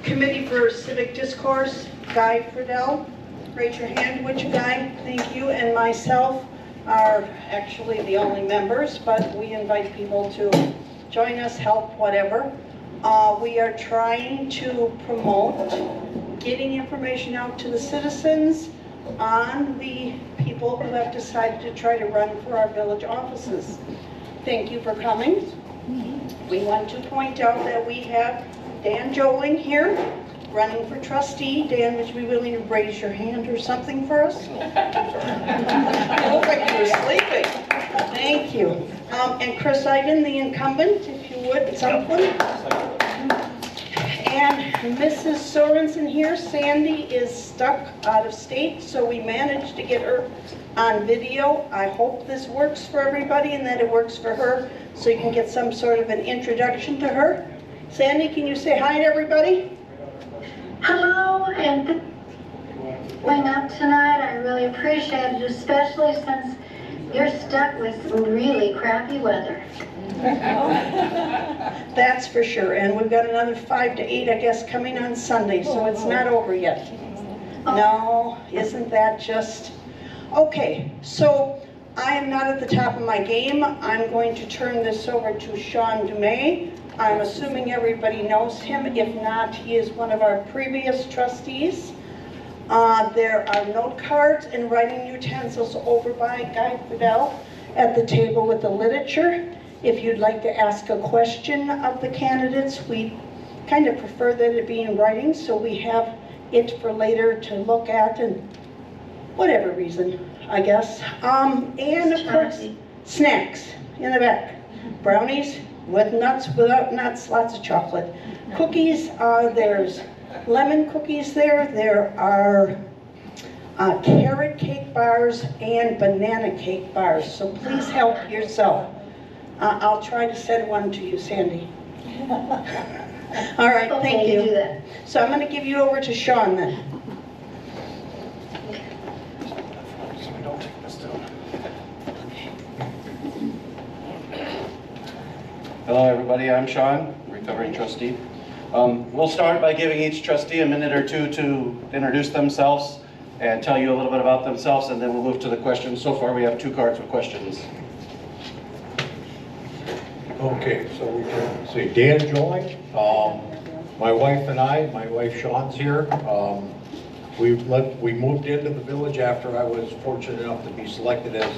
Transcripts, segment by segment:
Committee for Civic Discourse, Guy Friedel. Raise your hand, would you, Guy? Thank you. And myself are actually the only members, but we invite people to join us, help, whatever. We are trying to promote getting information out to the citizens on the people who have decided to try to run for our village offices. Thank you for coming. We want to point out that we have Dan Joling here, running for trustee. Dan, would you be willing to raise your hand or something for us? You look like you were sleeping. Thank you. And Chris Iden, the incumbent, if you would, someone. And Mrs. Sorensen here, Sandy, is stuck out of state, so we managed to get her on video. I hope this works for everybody and that it works for her, so you can get some sort of an introduction to her. Sandy, can you say hi to everybody? Hello, and coming up tonight. I really appreciate it, especially since you're stuck with some really crappy weather. That's for sure, and we've got another 5 to 8, I guess, coming on Sunday, so it's not over yet. No, isn't that just... Okay, so I am not at the top of my game. I'm going to turn this over to Sean Dumais. I'm assuming everybody knows him. If not, he is one of our previous trustees. There are note cards and writing utensils over by Guy Friedel at the table with the literature. If you'd like to ask a question of the candidates, we kind of prefer that it be in writing, so we have it for later to look at and whatever reason, I guess. And of course, snacks in the back. Brownies with nuts, without nuts, lots of chocolate. Cookies, there's lemon cookies there. There are carrot cake bars and banana cake bars, so please help yourself. I'll try to send one to you, Sandy. All right, thank you. Do that. So I'm going to give you over to Sean then. Hello everybody, I'm Sean, recovering trustee. We'll start by giving each trustee a minute or two to introduce themselves and tell you a little bit about themselves, and then we'll move to the questions. So far we have 2 cards with questions. Okay, so we can say Dan Joling. My wife and I, my wife Sean's here. We moved into the village after I was fortunate enough to be selected as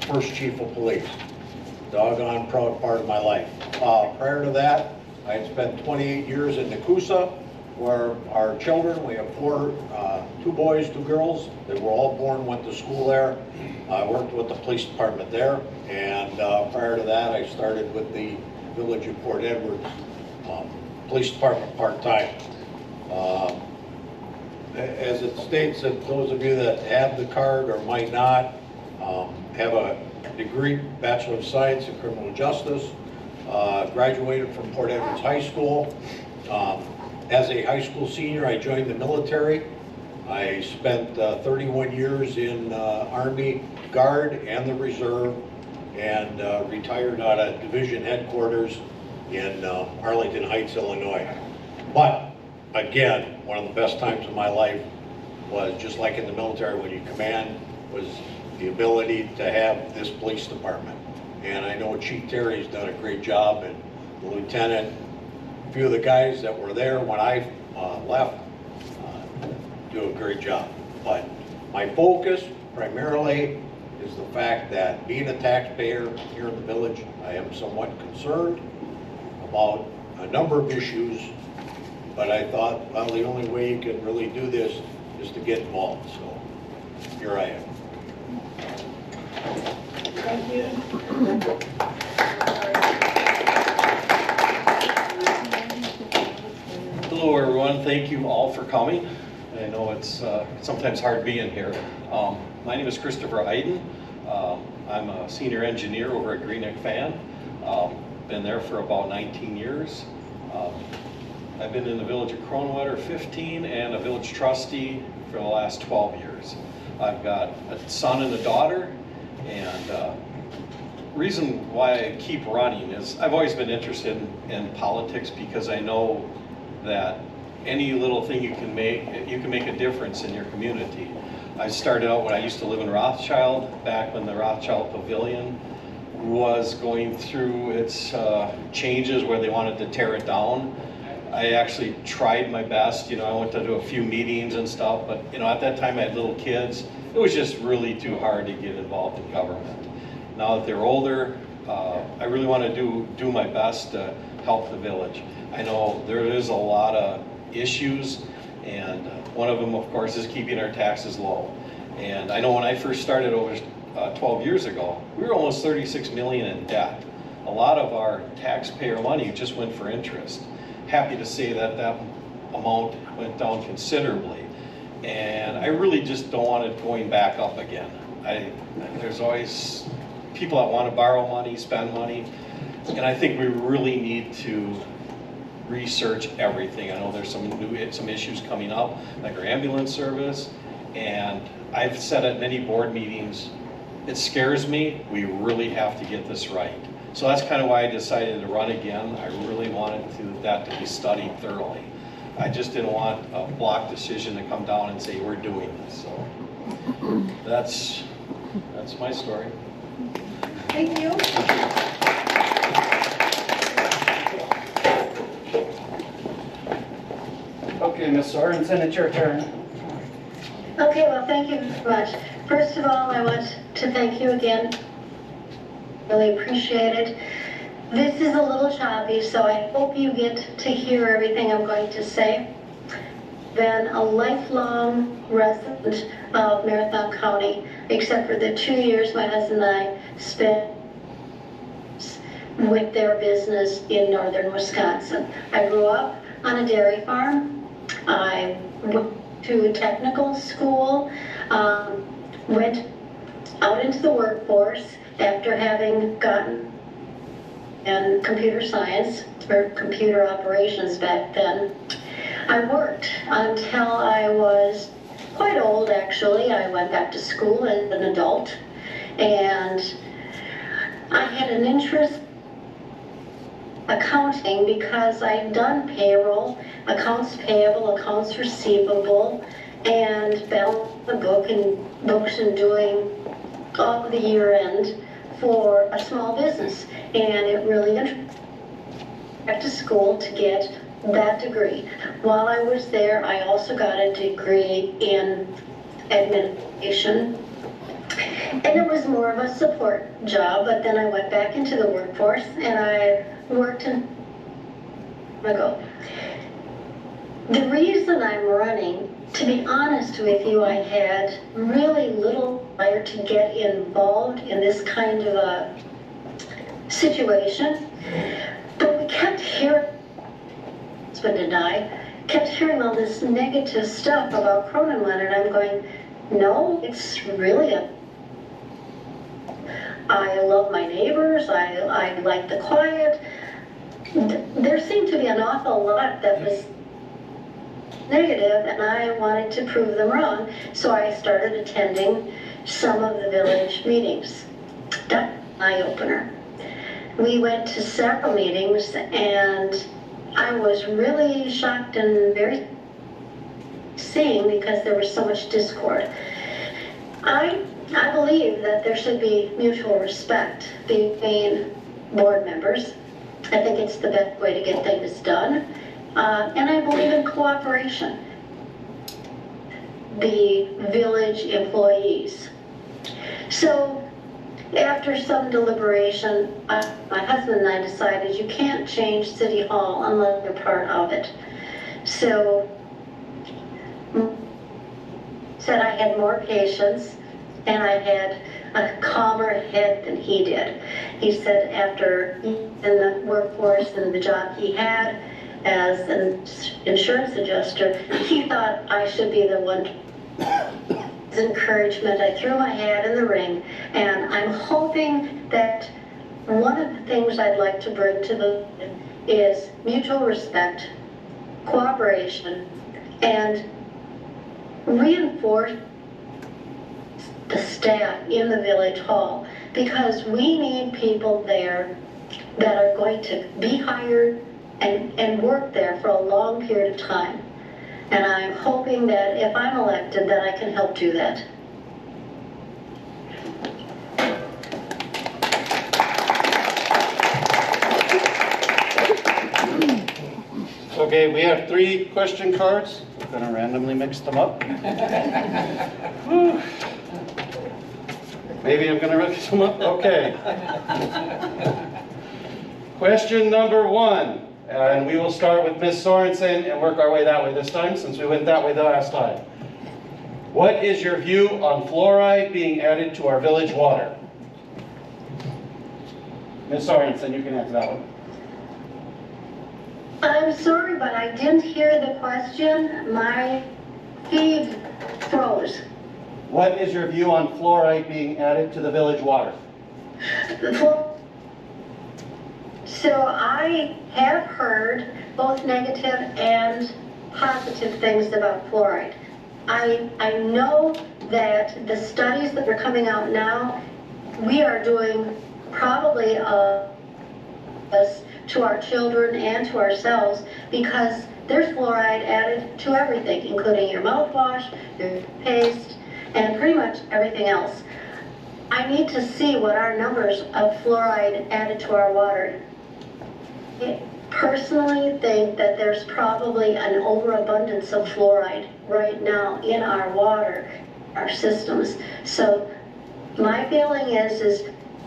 first chief of police. Doggone proud part of my life. Prior to that, I had spent 28 years in Nakusa, where our children, we have 2 boys, 2 girls. They were all born, went to school there. I worked with the police department there, and prior to that, I started with the village of Port Edwards police department part-time. As it states, that those of you that have the card or might not have a degree, Bachelor of Science in Criminal Justice, graduated from Port Edwards High School. As a high school senior, I joined the military. I spent 31 years in Army Guard and the Reserve, and retired out of Division Headquarters in Arlington Heights, Illinois. But again, one of the best times of my life was, just like in the military when you command, was the ability to have this police department. And I know Chief Terry's done a great job, and the lieutenant, a few of the guys that were there when I left do a great job. But my focus primarily is the fact that, being a taxpayer here in the village, I am somewhat concerned about a number of issues, but I thought, well, the only way you can really do this is to get involved. So here I am. Thank you. Hello everyone, thank you all for coming. I know it's sometimes hard being here. My name is Christopher Iden. I'm a senior engineer over at Greenock Fan. Been there for about 19 years. I've been in the village of Kronenwetter 15 and a village trustee for the last 12 years. I've got a son and a daughter, and reason why I keep running is I've always been interested in politics because I know that any little thing you can make a difference in your community. I started out when I used to live in Rothschild, back when the Rothschild Pavilion was going through its changes where they wanted to tear it down. I actually tried my best, you know, I went to do a few meetings and stuff, but you know, at that time I had little kids. It was just really too hard to get involved in government. Now that they're older, I really want to do my best to help the village. I know there is a lot of issues, and one of them, of course, is keeping our taxes low. And I know when I first started over 12 years ago, we were almost 36 million in debt. A lot of our taxpayer money just went for interest. Happy to say that that amount went down considerably. And I really just don't want it going back up again. There's always people that want to borrow money, spend money, and I think we really need to research everything. I know there's some issues coming up, like our ambulance service, and I've said at many board meetings, it scares me, we really have to get this right. So that's kind of why I decided to run again. I really wanted that to be studied thoroughly. I just didn't want a block decision to come down and say, we're doing this. So that's my story. Thank you. Okay, Ms. Sorensen, it's your turn. Okay, well, thank you very much. First of all, I want to thank you again. Really appreciate it. This is a little choppy, so I hope you get to hear everything I'm going to say. Been a lifelong resident of Marathon County, except for the 2 years my husband and I spent with their business in northern Wisconsin. I grew up on a dairy farm. I went to a technical school, went out into the workforce after having gotten in computer science, or computer operations back then. I worked until I was quite old, actually. I went back to school as an adult, and I had an interest in accounting because I'd done payroll, accounts payable, accounts receivable, and balanced the books and doing all the year end for a small business. And it really interested me. Back to school to get that degree. While I was there, I also got a degree in administration. And it was more of a support job, but then I went back into the workforce and I worked in ago. The reason I'm running, to be honest with you, I had really little desire to get involved in this kind of a situation, but we kept hearing, husband and I kept hearing all this negative stuff about Kronenwetter, and I'm going, no, it's really I love my neighbors, I like the quiet. There seemed to be an awful lot that was negative, and I wanted to prove them wrong, so I started attending some of the village meetings. That's an eye-opener. We went to several meetings, and I was really shocked and very seeing because there was so much discord. I believe that there should be mutual respect between board members. I think it's the best way to get things done. And I believe in cooperation. The village employees. So after some deliberation, my husband and I decided you can't change City Hall unless you're part of it. So said I had more patience and I had a calmer head than he did. He said after in the workforce and the job he had as an insurance adjuster, he thought I should be the one. His encouragement, I threw my hat in the ring, and I'm hoping that one of the things I'd like to bring to the is mutual respect, cooperation, and reinforce the staff in the village hall because we need people there that are going to be hired and work there for a long period of time. And I'm hoping that if I'm elected, that I can help do that. Okay, we have 3 question cards. We're going to randomly mix them up. Whew. Maybe I'm going to mix them up. Okay. Question number 1. And we will start with Ms. Sorensen and work our way that way this time, since we went that way the last time. What is your view on fluoride being added to our village water? Ms. Sorensen, you can answer that one. I'm sorry, but I didn't hear the question. My feed froze. What is your view on fluoride being added to the village water? So I have heard both negative and positive things about fluoride. I know that the studies that are coming out now, we are doing probably us to our children and to ourselves, because there's fluoride added to everything, including your mouthwash, your paste, and pretty much everything else. I need to see what our numbers of fluoride added to our water. I personally think that there's probably an overabundance of fluoride right now in our water, our systems. So my feeling is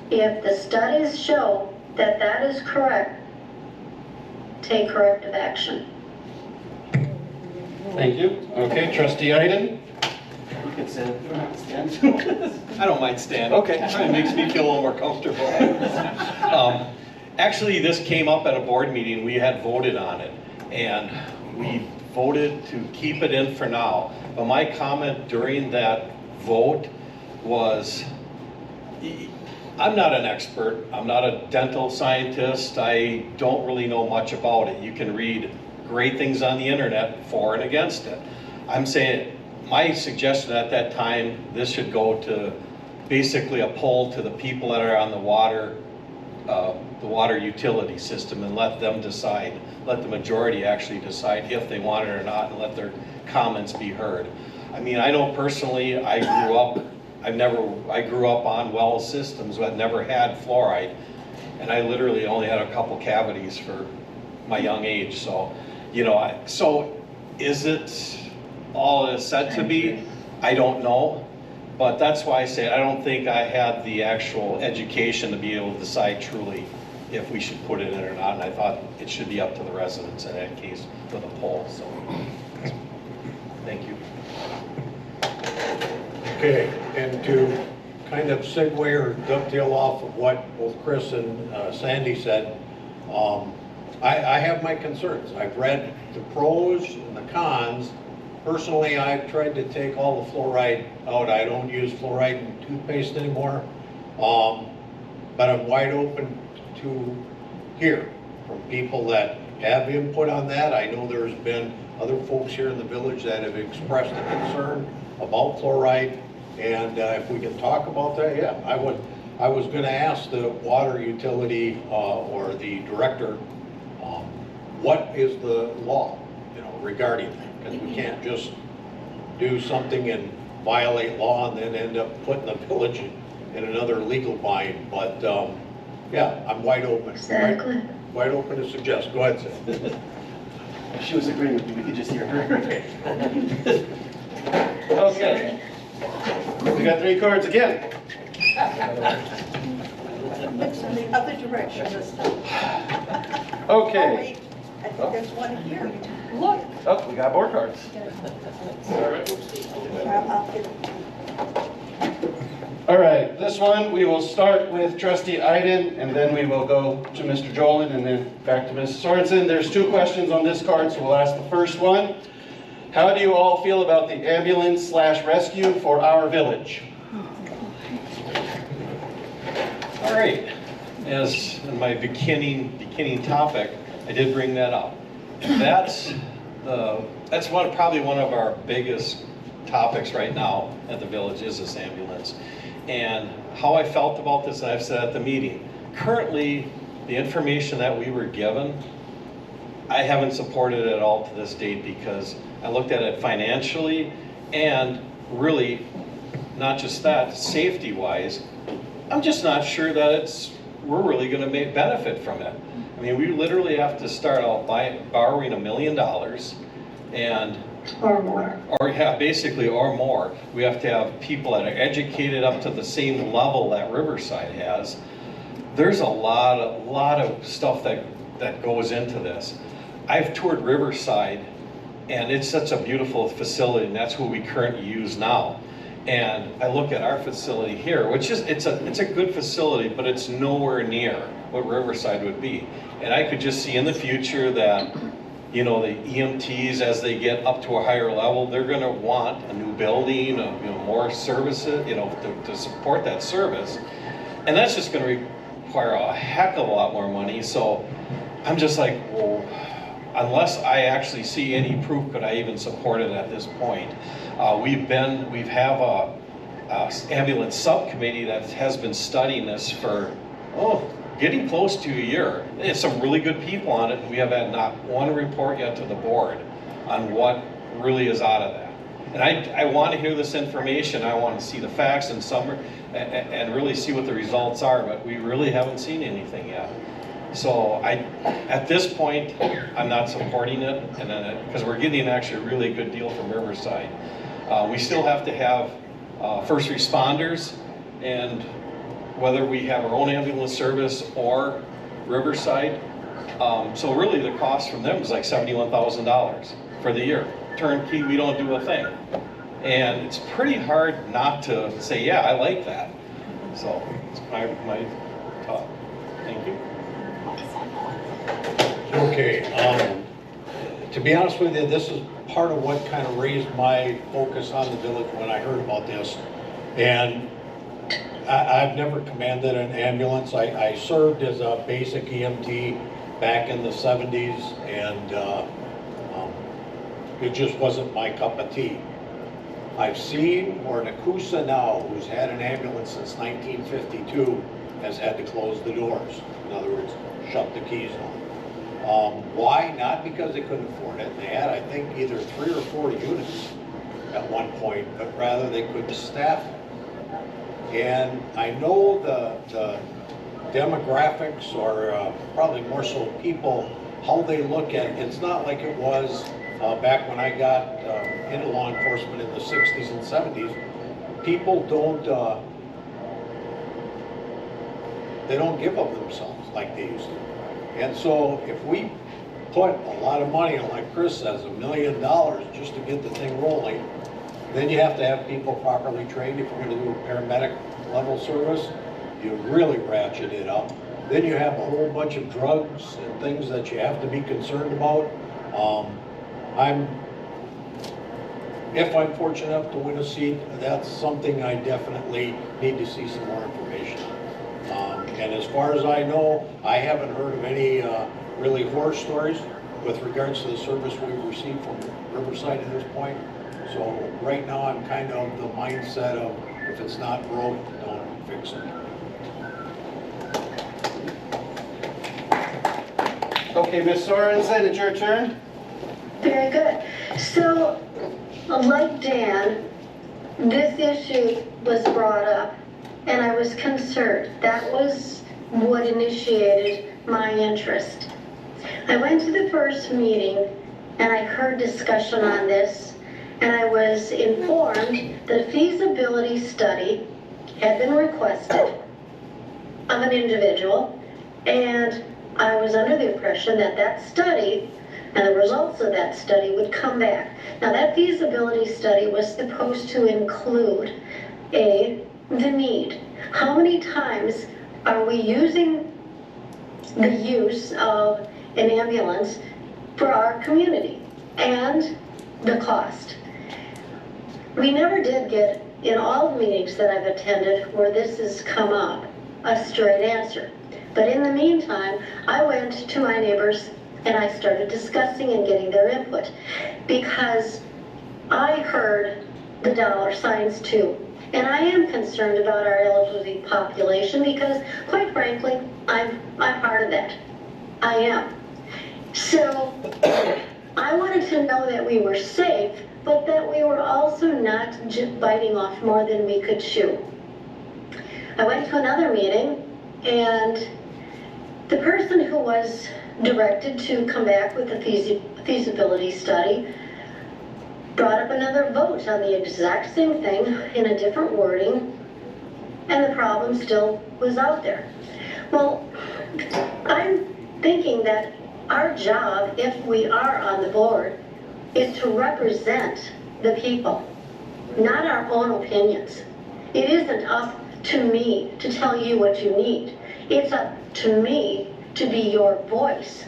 if the studies show that that is correct, take corrective action. Thank you. Okay, Trustee Iden. You can sit. You don't have to stand. I don't mind standing. Okay. It makes me feel a little more comfortable. Actually, this came up at a board meeting. We had voted on it, and we voted to keep it in for now. But my comment during that vote was, I'm not an expert. I'm not a dental scientist. I don't really know much about it. You can read great things on the internet for and against it. I'm saying, my suggestion at that time, this should go to basically a poll to the people that are on the water utility system, and let them decide, let the majority actually decide if they want it or not, and let their comments be heard. I mean, I know personally, I grew up on well systems but never had fluoride, and I literally only had a couple cavities for my young age. So, you know, so is it all it's said to be? I don't know, but that's why I say I don't think I had the actual education to be able to decide truly if we should put it in or not, and I thought it should be up to the residents in that case with a poll. So, thank you. Okay, and to kind of segue or dovetail off of what both Chris and Sandy said, I have my concerns. I've read the pros and the cons. Personally, I've tried to take all the fluoride out. I don't use fluoride in toothpaste anymore, but I'm wide open to hear from people that have input on that. I know there's been other folks here in the village that have expressed a concern about fluoride, and if we can talk about that, yeah, I was going to ask the water utility or the director, what is the law, regarding that? Because we can't just do something and violate law and then end up putting the village in another legal bind. But yeah, I'm wide open. Exactly. Wide open to suggest. Go ahead, Sam. She was agreeing with you. We could just hear her. Okay. We got 3 cards again. Mix in the other direction this time. Oh, Okay. wait, I think there's one here. Look. Oh, we got more cards. I'll get it. All right, this one we will start with Trustee Iden, and then we will go to Mr. Jolin, and then back to Ms. Sorensen. There's 2 questions on this card, so we'll ask the first one. How do you all feel about the ambulance/rescue for our village? All right, as in my beginning topic, I did bring that up. That's probably one of our biggest topics right now at the village, is this ambulance. and how I felt about this, and I've said at the meeting. Currently, the information that we were given, I haven't supported it at all to this date because I looked at it financially and really, not just that, safety-wise, I'm just not sure that we're really gonna benefit from it. I mean, we literally have to start out by borrowing $1 million and Or more. or yeah, basically, or more. We have to have people that are educated up to the same level that Riverside has. There's a lot of stuff that goes into this. I've toured Riverside, and it's such a beautiful facility, and that's what we currently use now. And I look at our facility here, which is, it's a good facility, but it's nowhere near what Riverside would be. And I could just see in the future that, you know, the EMTs, as they get up to a higher level, they're gonna want a new building, more services, to support that service. And that's just gonna require a heck of a lot more money. So I'm just like, well, unless I actually see any proof, could I even support it at this point? We have a ambulance subcommittee that has been studying this for, getting close to a year. There's some really good people on it, and we have had not one report yet to the board on what really is out of that. And I want to hear this information. I want to see the facts and and really see what the results are, but we really haven't seen anything yet. So at this point, I'm not supporting it, and then because we're getting actually a really good deal from Riverside. We still have to have first responders, and whether we have our own ambulance service or Riverside. So really the cost from them is like $71,000 for the year. Turnkey, we don't do a thing. And it's pretty hard not to say, yeah, I like that. So it's my thought. Thank you. Okay, to be honest with you, this is part of what kind of raised my focus on the village when I heard about this. And I've never commanded an ambulance. I served as a basic EMT back in the 70s, and it just wasn't my cup of tea. I've seen where Nakusa now, who's had an ambulance since 1952, has had to close the doors. In other words, shut the keys on. Why? Not because they couldn't afford it. They had, I think, either 3 or 4 units at one point, but rather they couldn't staff it. And I know the demographics, or probably more so people, how they look at it. It's not like it was back when I got into law enforcement in the 60s and 70s. People they don't give up themselves like they used to. And so if we put a lot of money, like Chris says, $1 million just to get the thing rolling, then you have to have people properly trained. If you're going to do a paramedic level service, you really ratchet it up. Then you have a whole bunch of drugs and things that you have to be concerned about. If I'm fortunate enough to win a seat, that's something I definitely need to see some more information on. And as far as I know, I haven't heard of any really horror stories with regards to the service we've received from Riverside at this point. So right now I'm kind of the mindset of, if it's not broke, don't fix it. Okay, Ms. Sorensen, it's your turn. Very good. So, like Dan, this issue was brought up, and I was concerned. That was what initiated my interest. I went to the first meeting, and I heard discussion on this, and I was informed that a feasibility study had been requested of an individual, and I was under the impression that that study and the results of that study would come back. Now, that feasibility study was supposed to include the need. How many times are we using the use of an ambulance for our community, and the cost? We never did get, in all the meetings that I've attended where this has come up, a straight answer. But in the meantime, I went to my neighbors and I started discussing and getting their input, because I heard the dollar signs too. And I am concerned about our elderly population because, quite frankly, I'm part of that. I am. So I wanted to know that we were safe, but that we were also not biting off more than we could chew. I went to another meeting, and the person who was directed to come back with a feasibility study brought up another vote on the exact same thing in a different wording, and the problem still was out there. Well, I'm thinking that our job, if we are on the board, is to represent the people, not our own opinions. It isn't up to me to tell you what you need. It's up to me to be your voice.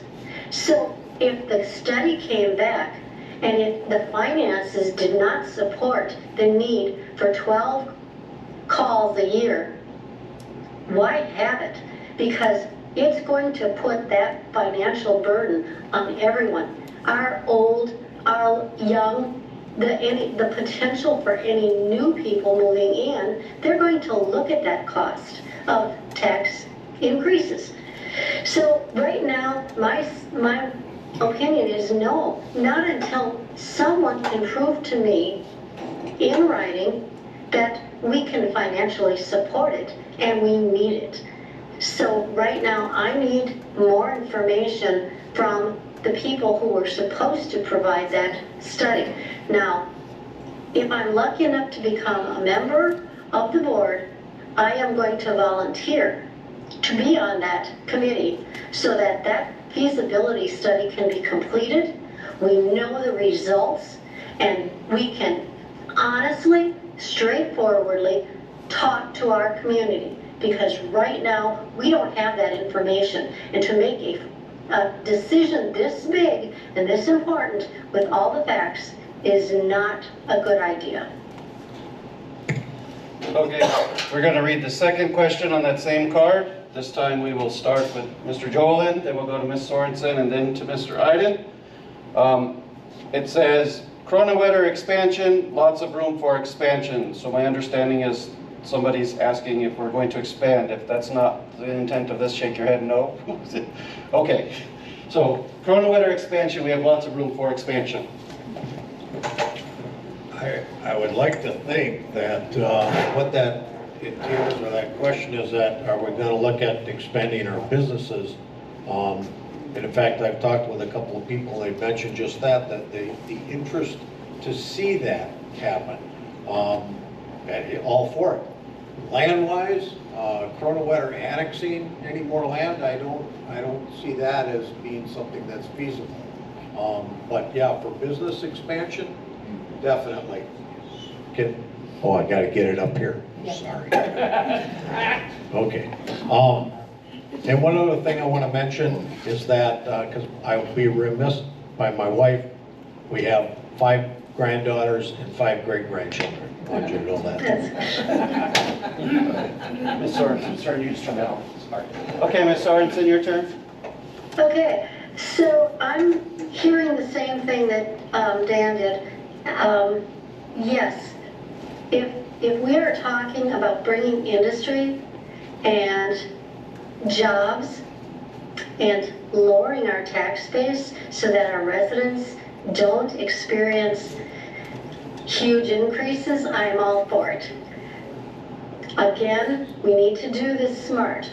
So if the study came back and if the finances did not support the need for 12 calls a year, why have it? Because it's going to put that financial burden on everyone. Our old, our young, the potential for any new people moving in, they're going to look at that cost of tax increases. So right now, my opinion is no, not until someone can prove to me in writing that we can financially support it and we need it. So right now, I need more information from the people who were supposed to provide that study. Now, if I'm lucky enough to become a member of the board, I am going to volunteer to be on that committee so that that feasibility study can be completed. We know the results, and we can honestly, straightforwardly talk to our community, because right now we don't have that information. And to make a decision this big and this important with all the facts is not a good idea. Okay, we're going to read the second question on that same card. This time we will start with Mr. Jolin, then we'll go to Ms. Sorensen, and then to Mr. Iden. It says, Kronenwetter expansion, lots of room for expansion. So my understanding is somebody's asking if we're going to expand. If that's not the intent of this, shake your head no. Okay, so Kronenwetter expansion, we have lots of room for expansion. I would like to think that what that entails, or that question is that, are we going to look at expanding our businesses? And in fact, I've talked with a couple of people, they mentioned just that the interest to see that happen, and all for it. Land-wise, Kronenwetter annexing any more land, I don't see that as being something that's feasible. But yeah, for business expansion, definitely. Oh, I gotta get it up here, sorry. Okay. And one other thing I want to mention is that, because I would be remiss by my wife, we have 5 granddaughters and 5 great-grandchildren. I want you to know that. Ms. Sorensen, you just turned out. Sorry. Okay, Ms. Sorensen, your turn. Okay, so I'm hearing the same thing that Dan did. Yes, if we are talking about bringing industry and jobs and lowering our tax base so that our residents don't experience huge increases, I'm all for it. Again, we need to do this smart.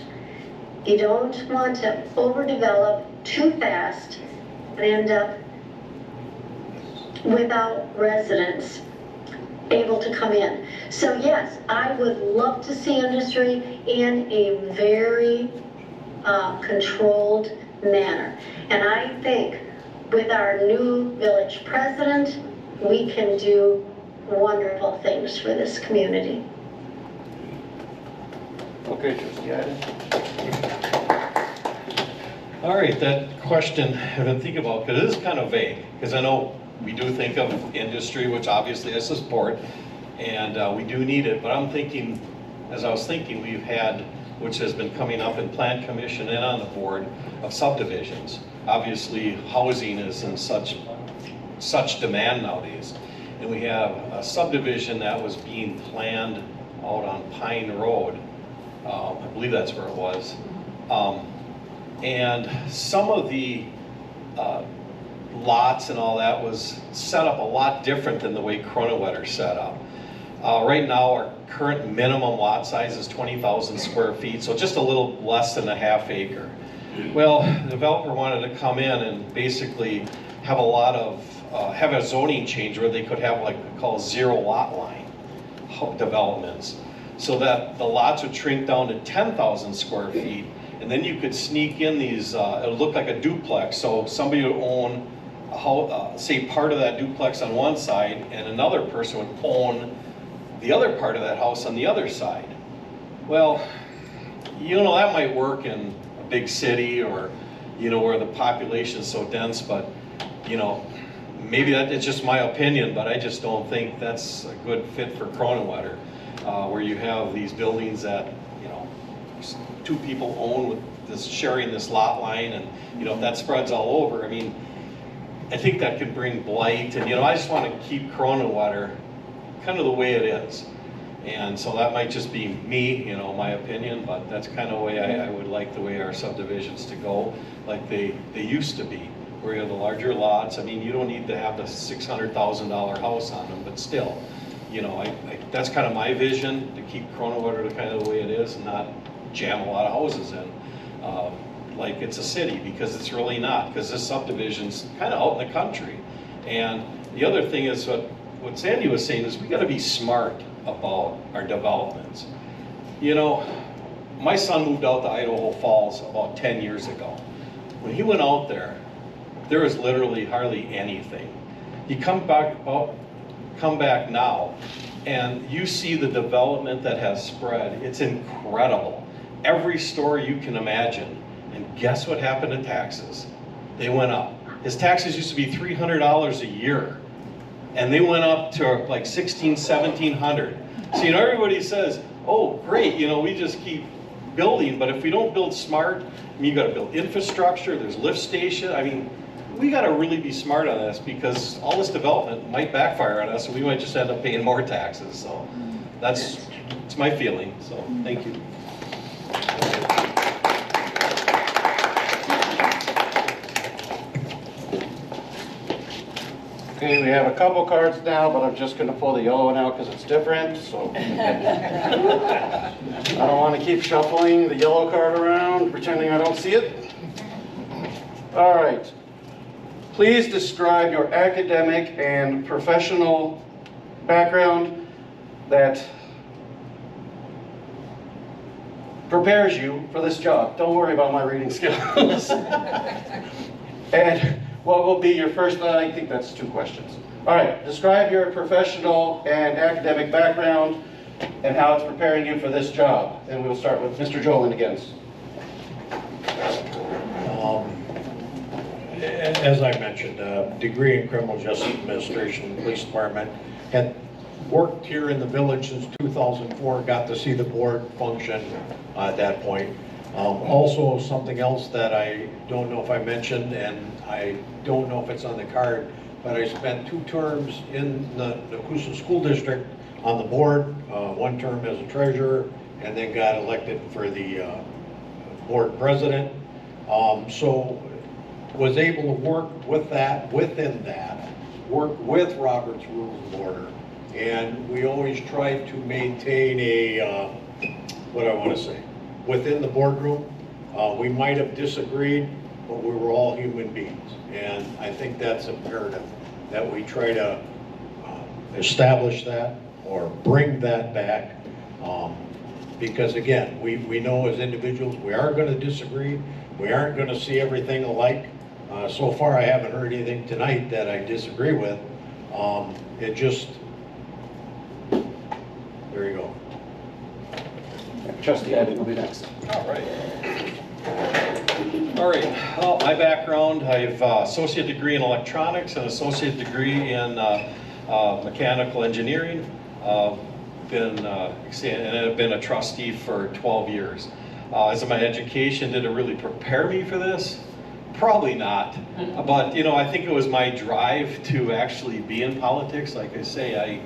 You don't want to overdevelop too fast and end up without residents able to come in. So yes, I would love to see industry in a very controlled manner. And I think with our new village president, we can do wonderful things for this community. Okay, Trustee Iden. All right, that question I've been thinking about, because it is kind of vague, because I know we do think of industry, which obviously I support, and we do need it, but I'm thinking, as I was thinking, we've had, which has been coming up in Plan Commission and on the board, of subdivisions. Obviously, housing is in such demand nowadays. and we have a subdivision that was being planned out on Pine Road. I believe that's where it was. And some of the lots and all that was set up a lot different than the way Kronenwetter set up. Right now, our current minimum lot size is 20,000 square feet, so just a little less than a half acre. Well, the developer wanted to come in and basically have a lot of, have a zoning change where they could have like called zero lot line developments, so that the lots would shrink down to 10,000 square feet, and then you could sneak in these, it would look like a duplex, so somebody would own, say, part of that duplex on one side, and another person would own the other part of that house on the other side. Well, you know, that might work in a big city, or, you know, where the population is so dense, but, you know, maybe that it's just my opinion, but I just don't think that's a good fit for Kronenwetter, where you have these buildings that, you know, two people own with this, sharing this lot line, and, you know, if that spreads all over, I mean, I think that could bring blight, and, you know, I just want to keep Kronenwetter kind of the way it is. And so that might just be me, you know, my opinion, but that's kind of the way I would like the way our subdivisions to go, like they used to be, where you have the larger lots. I mean, you don't need to have the $600,000 house on them, but still, you know, that's kind of my vision, to keep Kronenwetter kind of the way it is and not jam a lot of houses in, like it's a city, because it's really not, because this subdivision's kind of out in the country. And the other thing is what Sandy was saying is we got to be smart about our developments. You know, my son moved out to Idaho Falls about 10 years ago. When he went out there, there was literally hardly anything. You come back now, and you see the development that has spread. It's incredible. Every story you can imagine. And guess what happened to taxes? They went up. His taxes used to be $300 a year, and they went up to like $1,600, $1,700. So, you know, everybody says, oh, great, you know, we just keep building, but if we don't build smart, I mean, you gotta build infrastructure, there's lift station, I mean, we gotta really be smart on this, because all this development might backfire on us, and we might just end up paying more taxes, so it's my feeling, so thank you. Okay, we have a couple cards now, but I'm just going to pull the yellow one out because it's different, so. I don't want to keep shuffling the yellow card around, pretending I don't see it. All right. Please describe your academic and professional background that prepares you for this job. Don't worry about my reading skills. And what will be your first, I think that's 2 questions. All right, describe your professional and academic background and how it's preparing you for this job. And we'll start with Mr. Jolin again. As I mentioned, degree in criminal justice administration, police department. Had worked here in the village since 2004, got to see the board function at that point. Also, something else that I don't know if I mentioned, and I don't know if it's on the card, but I spent 2 terms in the Nakusa School District on the board, 1 term as a treasurer, and then got elected for the board president. So was able to work with that, within that, work with Robert's Rules of Order, and we always try to maintain a, what I want to say, within the boardroom. We might have disagreed, but we were all human beings, and I think that's imperative, that we try to establish that or bring that back, because again, we know as individuals we are going to disagree, we aren't going to see everything alike. So far I haven't heard anything tonight that I disagree with. It just, there you go. Trustee Ivan will be next. All right. Well, my background, I have associate degree in electronics and associate degree in mechanical engineering. And I've been a trustee for 12 years. As my education, did it really prepare me for this? Probably not, but you know, I think it was my drive to actually be in politics. Like I say,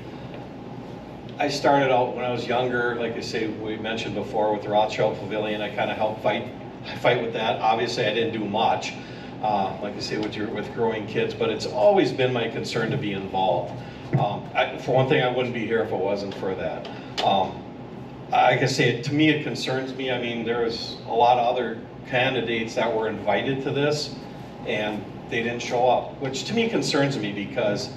I started out when I was younger, like I say, we mentioned before with the Rothschild Pavilion, I kind of helped fight with that. Obviously, I didn't do much, like I say, with growing kids, but it's always been my concern to be involved. For one thing, I wouldn't be here if it wasn't for that. Like I say, to me, it concerns me. I mean, there's a lot of other candidates that were invited to this, and they didn't show up, which to me concerns me because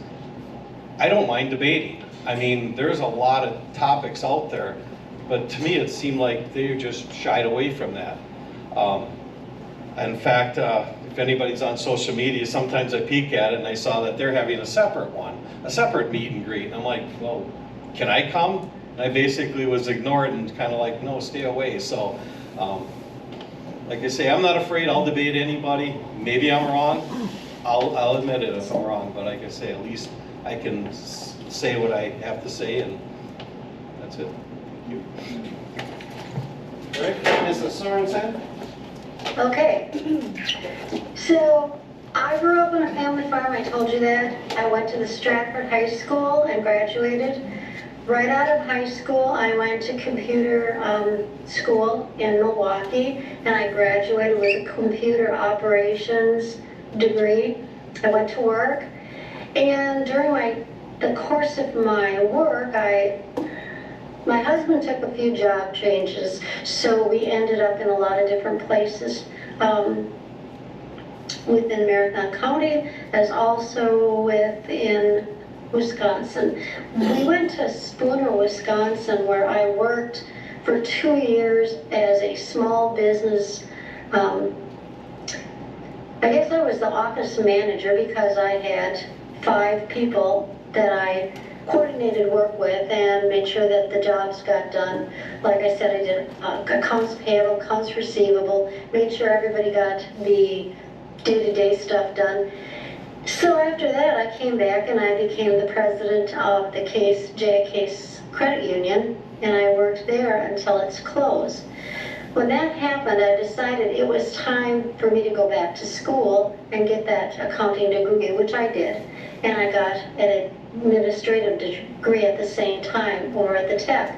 I don't mind debating. I mean, there's a lot of topics out there, but to me, it seemed like they just shied away from that. In fact, if anybody's on social media, sometimes I peek at it and I saw that they're having a separate meet and greet. And I'm like, well, can I come? And I basically was ignored and kind of like, no, stay away. So, like I say, I'm not afraid. I'll debate anybody. Maybe I'm wrong. I'll admit it if I'm wrong. But like I say, at least I can say what I have to say, and that's it. Thank you. Rick, Mrs. Sorensen? Okay. So I grew up on a family farm, I told you that. I went to the Stratford High School and graduated. Right out of high school, I went to computer school in Milwaukee, and I graduated with a computer operations degree. I went to work, and during the course of my work, my husband took a few job changes, so we ended up in a lot of different places within Marathon County, as also within Wisconsin. We went to Spooner, Wisconsin, where I worked for 2 years as a small business. I guess I was the office manager because I had 5 people that I coordinated work with and made sure that the jobs got done. Like I said, I did accounts payable, accounts receivable, made sure everybody got the day-to-day stuff done. So after that, I came back and I became the president of the Case Credit Union, and I worked there until its close. When that happened, I decided it was time for me to go back to school and get that accounting degree, which I did. And I got an administrative degree at the same time over at the Tech.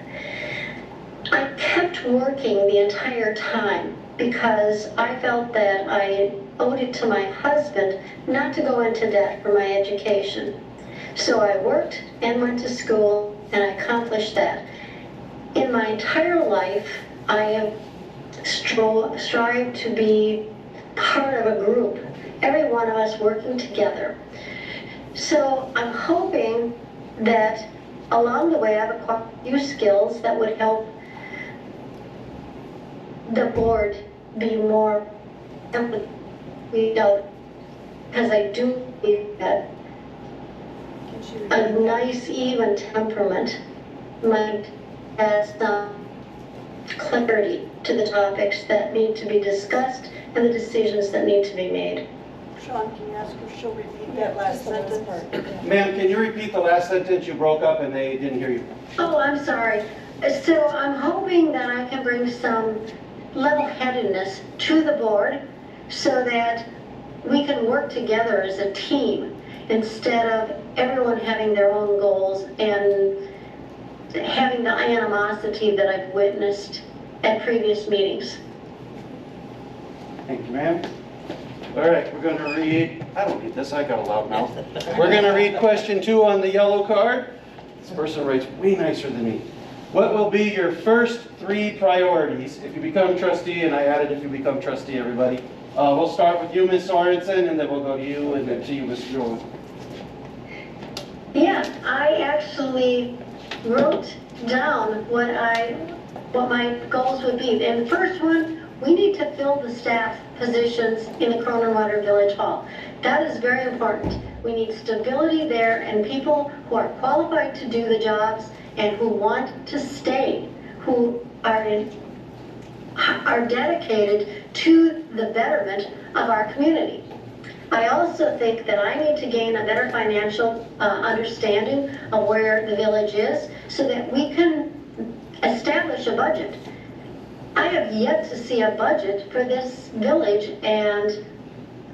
I kept working the entire time because I felt that I owed it to my husband not to go into debt for my education. So I worked and went to school and I accomplished that. In my entire life, I have strived to be part of a group, every one of us working together. So I'm hoping that along the way I've acquired a few skills that would help the board be more empathetic, because I do believe that a nice, even temperament might add some clarity to the topics that need to be discussed and the decisions that need to be made. Sean, can you ask her if she'll repeat that last sentence? Ma'am, can you repeat the last sentence? You broke up and they didn't hear you. Oh, I'm sorry. So I'm hoping that I can bring some level-headedness to the board so that we can work together as a team instead of everyone having their own goals and having the animosity that I've witnessed at previous meetings. Thank you, ma'am. All right, we're going to read, I don't need this, I got a loud mouth. We're going to read question 2 on the yellow card. This person writes way nicer than me. What will be your first 3 priorities if you become trustee? And I added if you become trustee, everybody. We'll start with you, Ms. Sorensen, and then we'll go to you, and then to you, Ms. Jones. Yeah, I actually wrote down what my goals would be. And the first one, we need to fill the staff positions in the Kronenwetter Village Hall. That is very important. We need stability there and people who are qualified to do the jobs and who want to stay, who are dedicated to the betterment of our community. I also think that I need to gain a better financial understanding of where the village is so that we can establish a budget. I have yet to see a budget for this village, and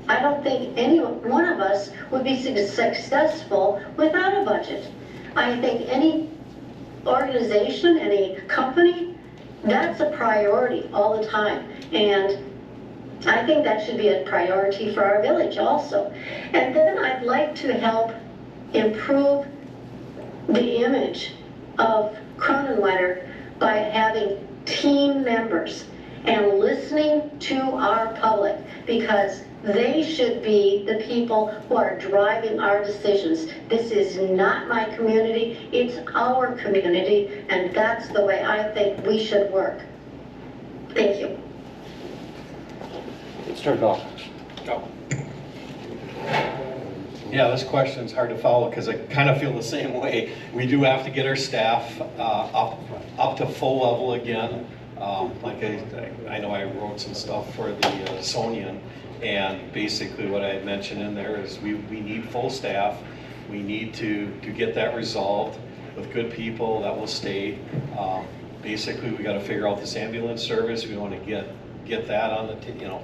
I don't think any one of us would be successful without a budget. I think any organization, any company, that's a priority all the time. And I think that should be a priority for our village also. And then I'd like to help improve the image of Kronenwetter by having team members and listening to our public, because they should be the people who are driving our decisions. This is not my community, it's our community, and that's the way I think we should work. Thank you. Let's turn it off. Go. Yeah, this question's hard to follow because I kind of feel the same way. We do have to get our staff up to full level again. Like I know I wrote some stuff for the Sonian, and basically what I had mentioned in there is we need full staff. We need to get that resolved with good people that will stay. Basically, we got to figure out this ambulance service. We want to get that on the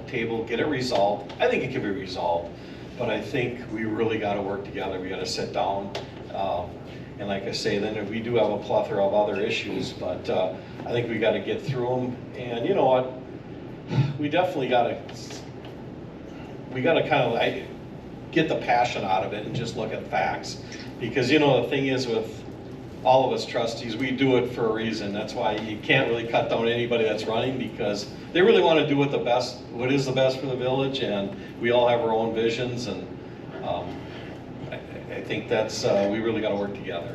table, get it resolved. I think it can be resolved, but I think we really got to work together. We got to sit down, and like I say, then we do have a plethora of other issues, but I think we got to get through them. And you know what? We definitely got to kind of get the passion out of it and just look at facts, because the thing is with all of us trustees, we do it for a reason. That's why you can't really cut down anybody that's running, because they really want to do what is the best for the village, and we all have our own visions, and I think that's we really got to work together.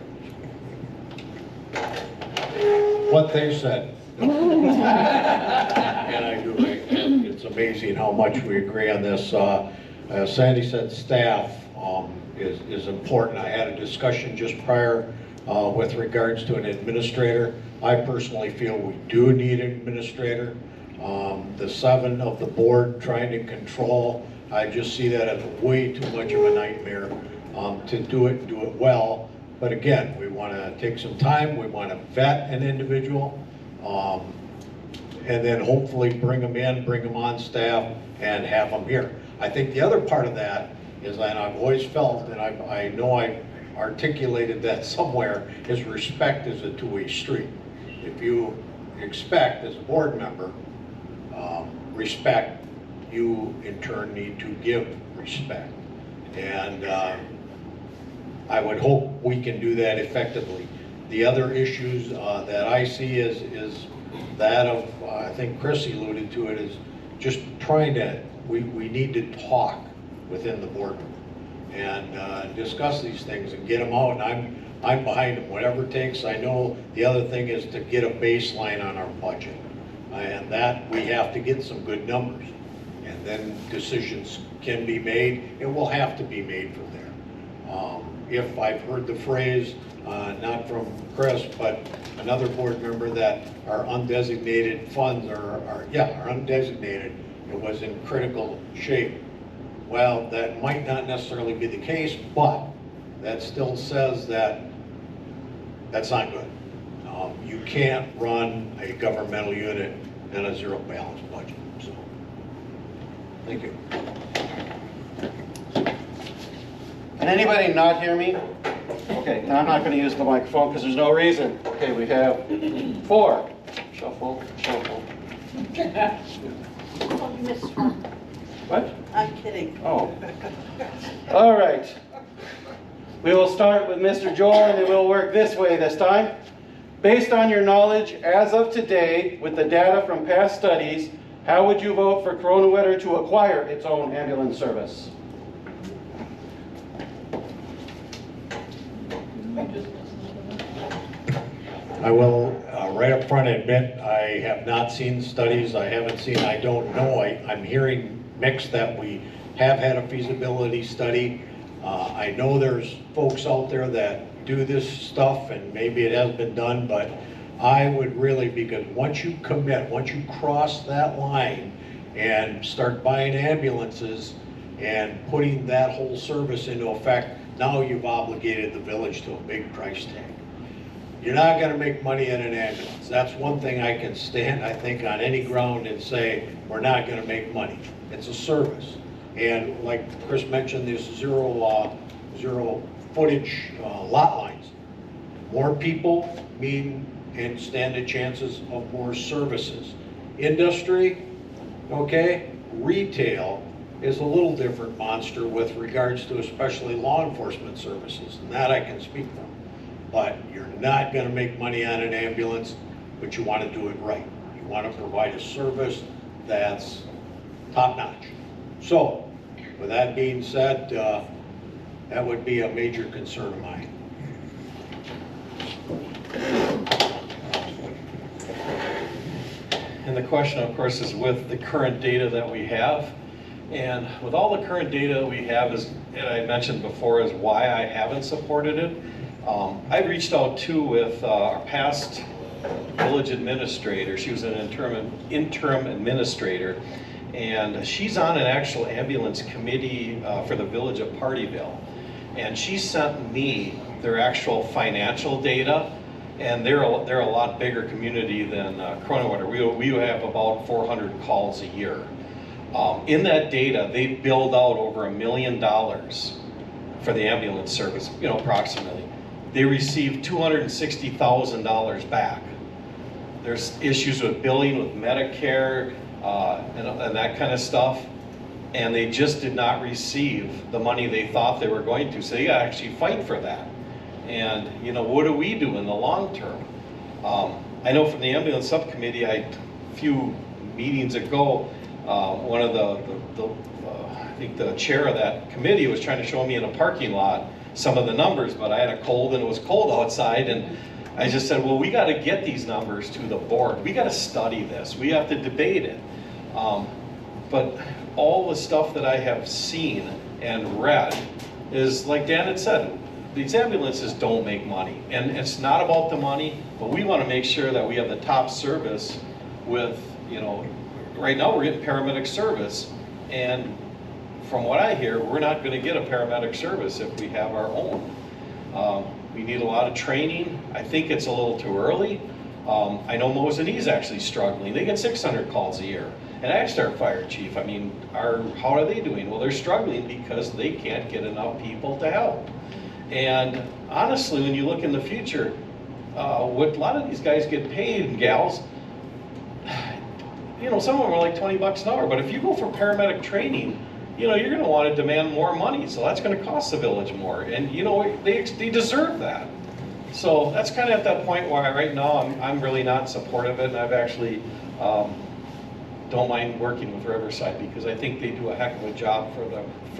What they said. And I do, it's amazing how much we agree on this. As Sandy said, staff is important. I had a discussion just prior with regards to an administrator. I personally feel we do need an administrator. The 7 of the board trying to control, I just see that as way too much of a nightmare to do it and do it well. But again, we want to take some time, we want to vet an individual, and then hopefully bring them in, bring them on staff, and have them here. I think the other part of that is, and I've always felt, and I know I articulated that somewhere, is respect is a two-way street. If you expect, as a board member, respect, you in turn need to give respect. And I would hope we can do that effectively. The other issues that I see is that of, I think Chris alluded to it, is just trying to, we need to talk within the boardroom and discuss these things and get them out, and I'm behind them, whatever it takes. I know the other thing is to get a baseline on our budget, and that we have to get some good numbers, and then decisions can be made. It will have to be made from there. If I've heard the phrase, not from Chris, but another board member, that our undesignated funds are undesignated, it was in critical shape. Well, that might not necessarily be the case, but that still says that that's not good. You can't run a governmental unit in a zero balance budget. So, thank you. Can anybody not hear me? Okay, then I'm not going to use the microphone because there's no reason. Okay, we have 4. Shuffle, shuffle. Oh, you missed one. What? I'm kidding. Oh. All right. We will start with Mr. Joel, and then we'll work this way this time. Based on your knowledge as of today, with the data from past studies, how would you vote for Kronenwetter to acquire its own ambulance service? I will right up front admit I have not seen studies. I haven't seen, I don't know. I'm hearing mixed that we have had a feasibility study. I know there's folks out there that do this stuff, and maybe it has been done, but I would really, because once you commit, once you cross that line and start buying ambulances and putting that whole service into effect, now you've obligated the village to a big price tag. You're not going to make money in an ambulance. That's one thing I can stand, I think, on any ground and say, we're not going to make money. It's a service. And like Chris mentioned, this zero footage lot lines. More people mean and stand the chances of more services. Industry, okay, retail is a little different monster with regards to especially law enforcement services, and that I can speak from. But you're not gonna make money on an ambulance, but you wanna do it right. You wanna provide a service that's top-notch. So, with that being said, that would be a major concern of mine. And the question, of course, is with the current data that we have. And with all the current data we have, and I mentioned before, is why I haven't supported it. I've reached out too with our past village administrator. She was an interim administrator, and she's on an actual ambulance committee for the village of Partyville. And she sent me their actual financial data, and they're a lot bigger community than Kronenwetter. We have about 400 calls a year. In that data, they billed out over $1 million for the ambulance service, approximately. They received $260,000 back. There's issues with billing with Medicare and that kind of stuff, and they just did not receive the money they thought they were going to. So they gotta actually fight for that. And what do we do in the long term? I know from the ambulance subcommittee, a few meetings ago, one of I think the chair of that committee was trying to show me in a parking lot some of the numbers, but I had a cold and it was cold outside, and I just said, well, we got to get these numbers to the board. We got to study this. We have to debate it. But all the stuff that I have seen and read is, like Dan had said, these ambulances don't make money. And it's not about the money, but we want to make sure that we have the top service with, right now we're getting paramedic service. And from what I hear, we're not going to get a paramedic service if we have our own. We need a lot of training. I think it's a little too early. I know Mosinee actually struggling. They get 600 calls a year. And I asked our fire chief, how are they doing? Well, they're struggling because they can't get enough people to help. And honestly, when you look in the future, what a lot of these guys get paid, and gals, some of them are like 20 bucks an hour. But if you go for paramedic training, you're going to want to demand more money. So that's going to cost the village more. And they deserve that. So that's kind of at that point where right now I'm really not supportive of it. And I've actually don't mind working with Riverside because I think they do a heck of a job for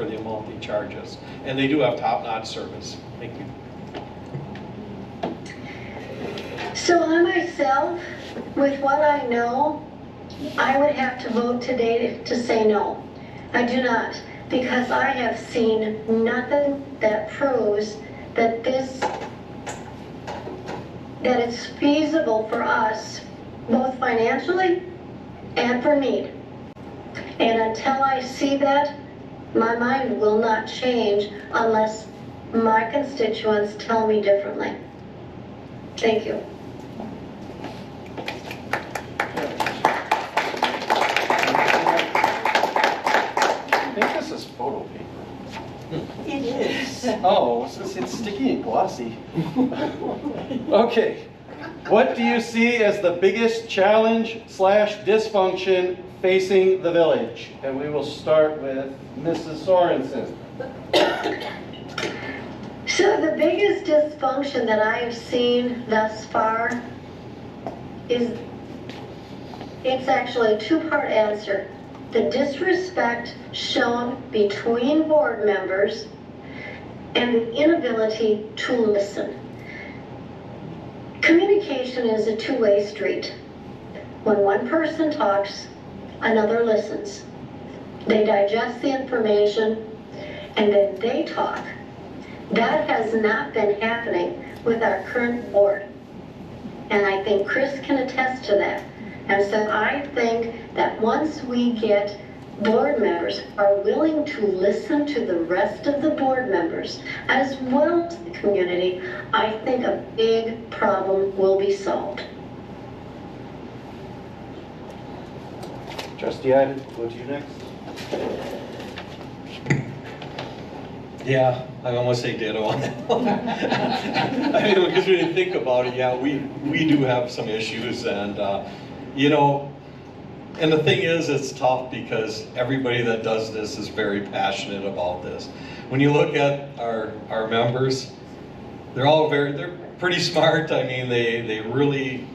the amount they charge us. And they do have top-notch service. Thank you. So I myself, with what I know, I would have to vote today to say no. I do not, because I have seen nothing that proves that it's feasible for us, both financially and for need. And until I see that, my mind will not change unless my constituents tell me differently. Thank you. I think this is photo paper. It is. Oh, it's sticky and glossy. Okay. What do you see as the biggest challenge / dysfunction facing the village? And we will start with Mrs. Sorensen. So the biggest dysfunction that I have seen thus far is, it's actually a two-part answer. The disrespect shown between board members and the inability to listen. Communication is a two-way street. When one person talks, another listens. They digest the information, and then they talk. That has not been happening with our current board. And I think Chris can attest to that. And so I think that once we get board members who are willing to listen to the rest of the board members, as well as the community, I think a big problem will be solved. Trustee Iden, go to you next. Yeah, I almost say ditto on that one. I mean, because when you think about it, yeah, we do have some issues, and you know, and the thing is, it's tough because everybody that does this is very passionate about this. When you look at our members, they're pretty smart. I mean, they really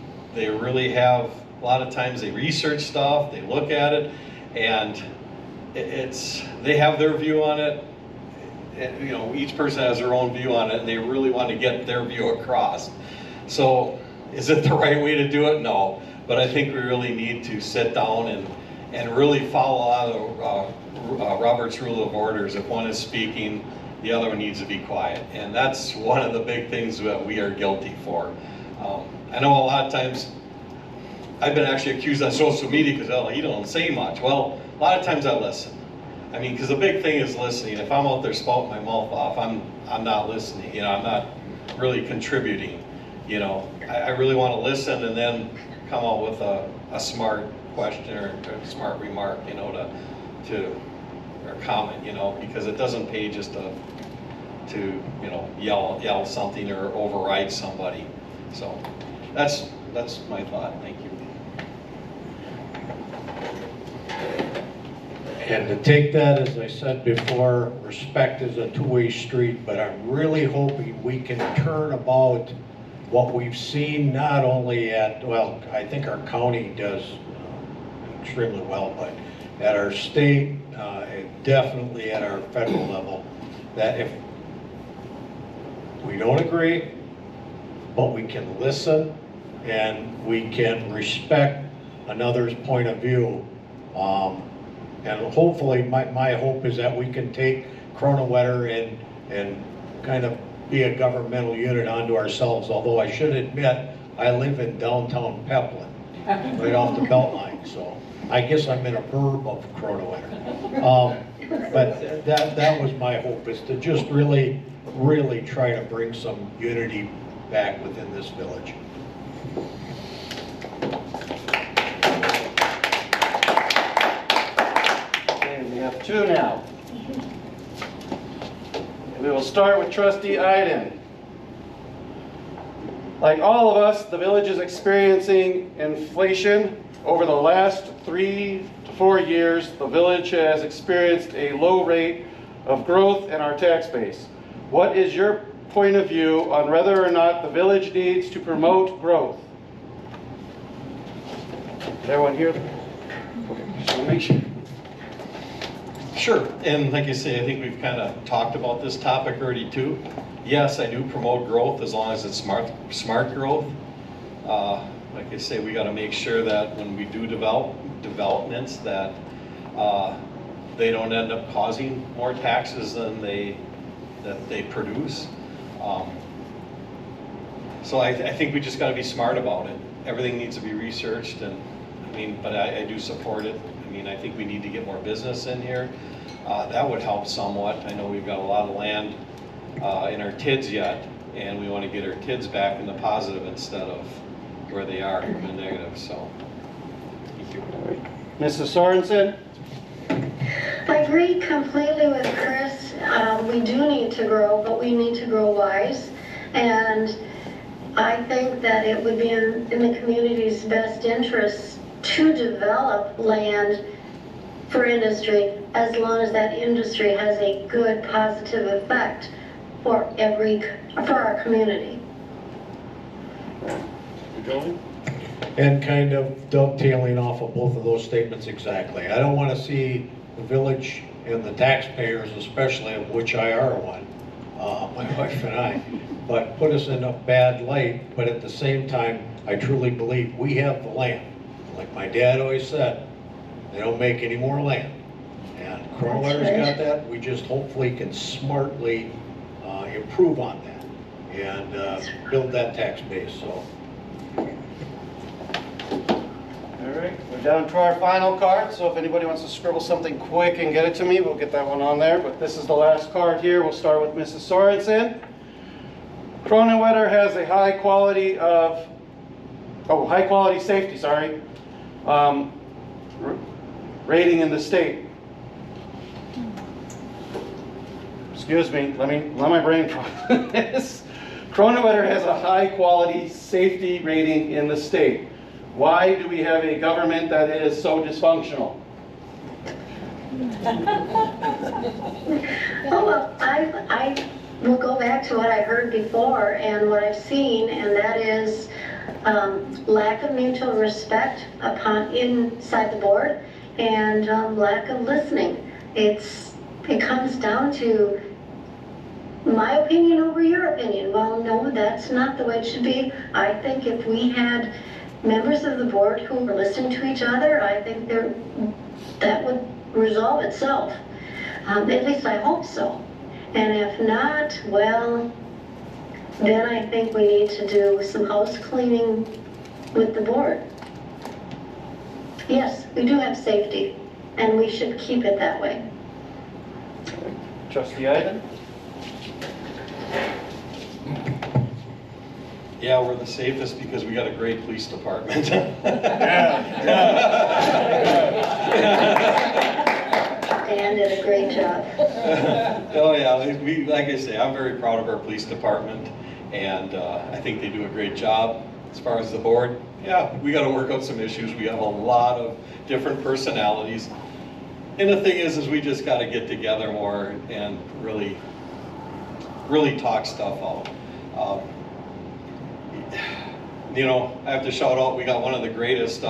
have, a lot of times they research stuff, they look at it, and they have their view on it. You know, each person has their own view on it, and they really want to get their view across. So, is it the right way to do it? No, but I think we really need to sit down and really follow out of Robert's Rule of Orders. If one is speaking, the other one needs to be quiet, and that's one of the big things that we are guilty for. I know a lot of times I've been actually accused on social media because, oh, you don't say much. Well, a lot of times I listen. I mean, because the big thing is listening. If I'm out there spouting my mouth off, I'm not listening. You know, I'm not really contributing. You know, I really want to listen and then come out with a smart question or a smart remark. You know, or comment. You know, because it doesn't pay just to you know yell something or override somebody. So that's my thought. Thank you. And to take that, as I said before, respect is a two-way street, but I'm really hoping we can turn about what we've seen not only at, well, I think our county does extremely well, but at our state, and definitely at our federal level, that if we don't agree, but we can listen and we can respect another's point of view. And hopefully, my hope is that we can take Kronenwetter and kind of be a governmental unit onto ourselves, although I should admit, I live in downtown Peplin, right off the Beltline, so I guess I'm in a verb of Kronenwetter. But that was my hope, is to just really try to bring some unity back within this village. We have two now. We will start with Trustee Iden. Like all of us, the village is experiencing inflation. Over the last 3 to 4 years, the village has experienced a low rate of growth in our tax base. What is your point of view on whether or not the village needs to promote growth? Is everyone here? Okay, just want to make sure. Sure, and like you say, I think we've kind of talked about this topic already too. Yes, I do promote growth as long as it's smart growth. Like I say, we got to make sure that when we do developments that they don't end up causing more taxes than they produce. So I think we just got to be smart about it. Everything needs to be researched, and I mean, but I do support it. I mean, I think we need to get more business in here. That would help somewhat. I know we've got a lot of land in our TIDs yet, and we want to get our TIDs back in the positive instead of where they are in the negative. So, thank you. Mrs. Sorensen? I agree completely with Chris. We do need to grow, but we need to grow wise. And I think that it would be in the community's best interest to develop land for industry, as long as that industry has a good positive effect for our community. And kind of dovetailing off of both of those statements exactly. I don't want to see the village and the taxpayers, especially of which I are one, my wife and I, but put us in a bad light. But at the same time, I truly believe we have the land. Like my dad always said, they don't make any more land. And Kronenwetter's got that. We just hopefully can smartly improve on that and build that tax base. So. All right, we're down to our final card, so if anybody wants to scribble something quick and get it to me, we'll get that one on there. But this is the last card here. We'll start with Mrs. Sorensen. Kronenwetter has a high quality safety, rating in the state. excuse me, let my brain process. Kronenwetter has a high-quality safety rating in the state. Why do we have a government that is so dysfunctional? Oh, well, I will go back to what I heard before and what I've seen, and that is lack of mutual respect inside the board and lack of listening. It comes down to my opinion over your opinion. Well, no, that's not the way it should be. I think if we had members of the board who were listening to each other, I think that would resolve itself. At least I hope so. And if not, well, then I think we need to do some house cleaning with the board. Yes, we do have safety, and we should keep it that way. Trustee Iden? Yeah, we're the safest because we got a great police department. Dan did a great job. Oh yeah, like I say, I'm very proud of our police department, and I think they do a great job. As far as the board, yeah, we got to work out some issues. We have a lot of different personalities, and the thing is we just got to get together more and really talk stuff out. You know, I have to shout out, we got one of the greatest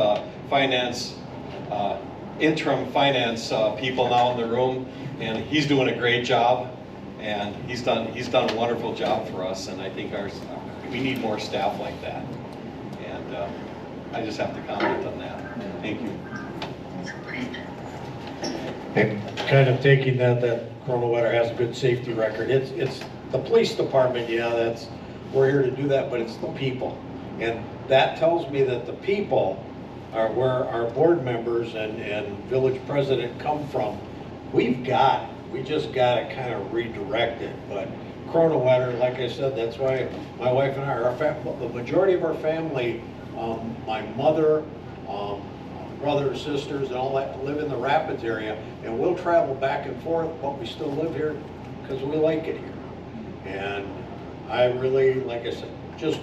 interim finance people now in the room, and he's doing a great job, and he's done a wonderful job for us, and I think we need more staff like that. And I just have to comment on that. Thank you. Kind of taking that Kronenwetter has a good safety record. It's the police department, yeah, we're here to do that, but it's the people. And that tells me that the people are where our board members and village president come from. We just got to kind of redirect it. But Kronenwetter, like I said, that's why my wife and I, the majority of our family, my mother, brothers, sisters, and all that live in the Rapids area, and we'll travel back and forth, but we still live here because we like it here. And I really, like I said, just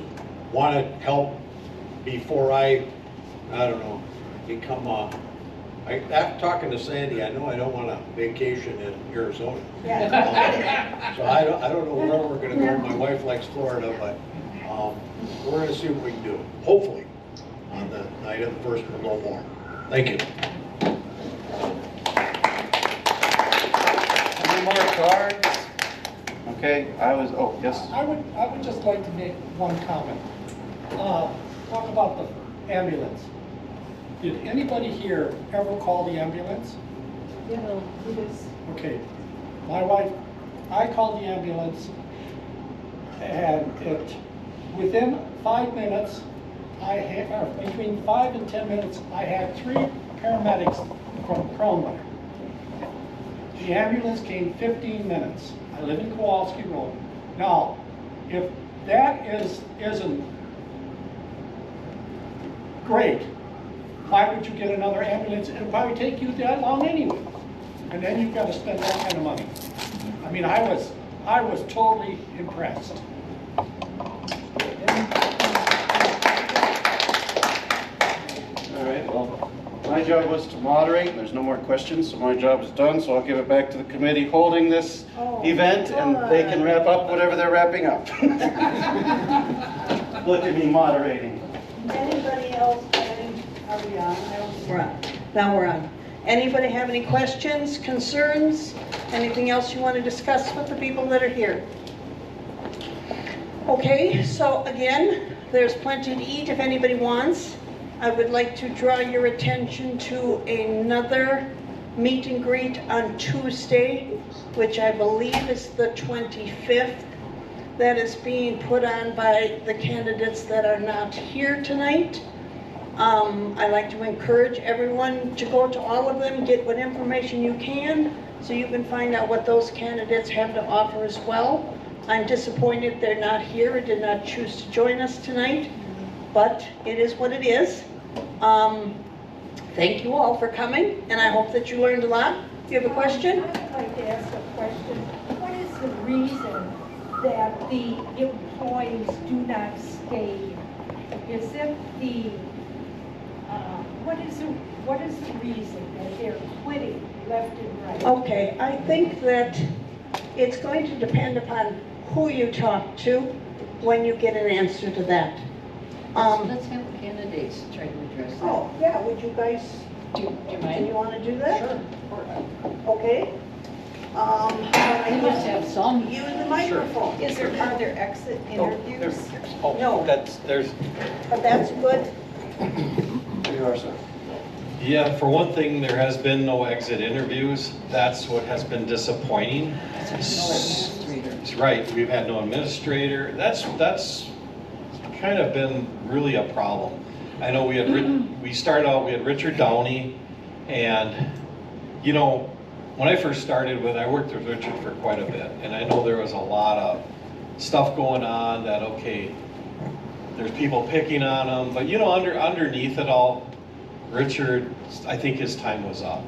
want to help before I don't know, become after talking to Sandy, I know I don't want a vacation in Arizona. So I don't know where we're going to go. My wife likes Florida, but we're going to see what we can do. Hopefully, on the night of the first, we'll know more. Thank you. Any more cards? Okay, oh, yes. I would just like to make one comment. Talk about the ambulance. Did anybody here ever call the ambulance? Yeah, it is. Okay, my wife, I called the ambulance, and within 5 minutes, between 5 and 10 minutes, I had 3 paramedics from Kronenwetter. The ambulance came 15 minutes. I live in Kowalski Road. Now, if that isn't great, why would you get another ambulance? It'll probably take you that long anyway. And then you've got to spend that kind of money. I mean, I was totally impressed. All right, well, my job was to moderate. There's no more questions, so my job is done. So I'll give it back to the committee holding this event, and they can wrap up whatever they're wrapping up. Look at me moderating. Anybody else? Are we on? We're on. Now we're on. Anybody have any questions, concerns, anything else you want to discuss with the people that are here? Okay, so again, there's plenty to eat if anybody wants. I would like to draw your attention to another meet and greet on Tuesday, which I believe is the 25th. That is being put on by the candidates that are not here tonight. I'd like to encourage everyone to go to all of them, get what information you can, so you can find out what those candidates have to offer as well. I'm disappointed they're not here and did not choose to join us tonight, but it is what it is. Thank you all for coming, and I hope that you learned a lot. Do you have a question? I'd like to ask a question. What is the reason that the employees do not stay? Is it the, what is the reason that they're quitting left and right? Okay, I think that it's going to depend upon who you talk to when you get an answer to that. Let's have the candidates try to address that. Oh, yeah, would you guys, Do you do mind? you want to do that? Sure. Okay. They must have some. Use the microphone. Are there exit interviews? No. There's, But that's good. Here you are, sir. yeah, for one thing, there has been no exit interviews. That's what has been disappointing. No administrator. Right, we've had no administrator. That's kind of been really a problem. I know we had, we started out, we had Richard Downey, and, you know, when I first started I worked with Richard for quite a bit, and I know there was a lot of stuff going on that, okay, there's people picking on him, but you know, underneath it all, Richard, I think his time was up.